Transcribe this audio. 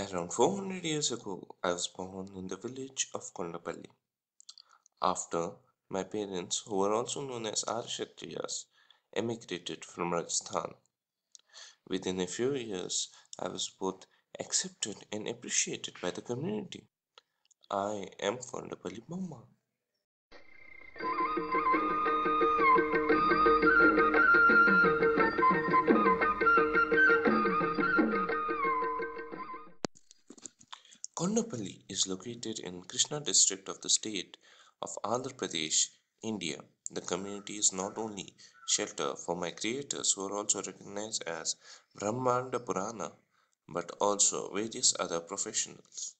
Around 400 years ago, I was born in the village of Kondapalli. After my parents, who were also known as Arshatriyas, emigrated from Rajasthan. Within a few years, I was both accepted and appreciated by the community. I am Kondapalli Mama. Kondapalli is located in Krishna district of the state of Andhra Pradesh, India. The community is not only shelter for my creators who are also recognized as Brahmanda Purana but also various other professionals.